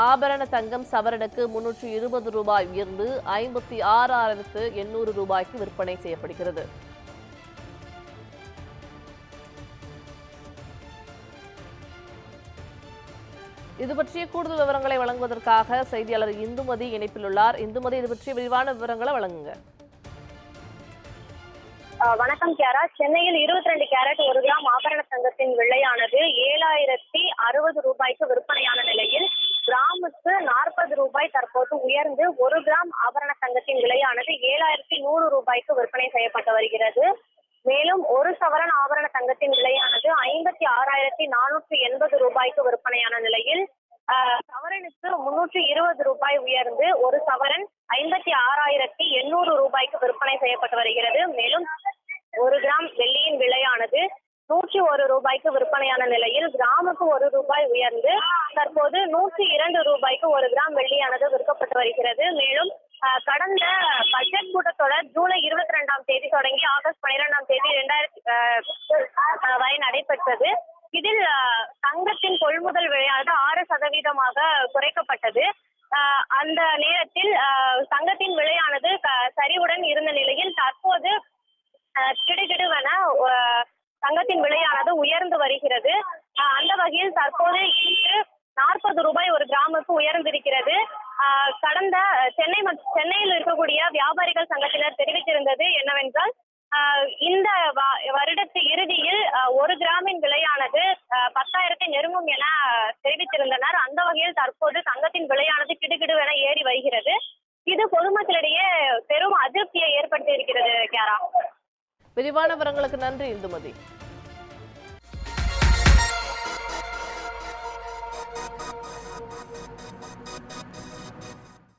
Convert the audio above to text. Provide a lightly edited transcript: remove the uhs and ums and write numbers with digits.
ஆபரண தங்கம் சவரனுக்கு 320 ரூபாய் உயர்ந்து 56,800 ரூபாய்க்கு விற்பனை செய்யப்படுகிறது. இது பற்றிய கூடுதல் விவரங்களை வழங்குவதற்காக செய்தியாளர் இந்துமதி இணைப்பில் உள்ளார். இந்துமதி, இது பற்றிய விரிவான விவரங்களை வழங்குங்க. வணக்கம் கியாரா. சென்னையில் 22 கேரட் 1 கிராம் ஆபரண தங்கத்தின் விலையானது 7,060 ரூபாய்க்கு விற்பனையான நிலையில் கிராமுக்கு 40 ரூபாய் தற்போது உயர்ந்து 1 கிராம் ஆபரண தங்கத்தின் விலையானது 7,100 ரூபாய்க்கு விற்பனை செய்யப்பட்டு வருகிறது. மேலும் ஒரு சவரன் ஆபரண தங்கத்தின் விலையானது 56,480 ரூபாய்க்கு விற்பனையான நிலையில் சவரனுக்கு 320 ரூபாய் உயர்ந்து ஒரு சவரன் 56,800 ரூபாய்க்கு விற்பனை செய்யப்பட்டு வருகிறது. மேலும் 1 கிராம் வெள்ளியின் விலையானது 101 ரூபாய்க்கு விற்பனையான நிலையில் கிராமுக்கு 1 ரூபாய் உயர்ந்து தற்போது 102 ரூபாய்க்கு 1 கிராம் வெள்ளியானது விற்கப்பட்டு வருகிறது. மேலும் கடந்த பட்ஜெட் கூட்டத்தொடர் ஜூலை 22ஆம் தேதி தொடங்கி ஆகஸ்ட் 12ஆம் தேதி 2000 வரை நடைபெற்றது. இதில் தங்கத்தின் கொள்முதல் விலையானது 6% குறைக்கப்பட்டது. அந்த நேரத்தில் தங்கத்தின் விலையானது சரிவுடன் இருந்த நிலையில் தற்போது கிடுகிடுவென தங்கத்தின் விலையானது உயர்ந்து வருகிறது. அந்த வகையில் தற்போது இன்று 40 ரூபாய் 1 கிராமுக்கு உயர்ந்திருக்கிறது. கடந்த சென்னையில் இருக்கக்கூடிய வியாபாரிகள் சங்கத்தினர் தெரிவித்திருந்தது என்னவென்றால், இந்த வருடத்து இறுதியில் 1 கிராமின் விலையானது 10,000 நெருங்கும் என தெரிவித்திருந்தனர். அந்த வகையில் தற்போது தங்கத்தின் விலையானது கிடுகிடுவென ஏறி வருகிறது. இது பொதுமக்களிடையே பெரும் அதிருப்தியை ஏற்படுத்தி இருக்கிறது. கியாரா, விரிவான விவரங்களுக்கு நன்றி இந்துமதி.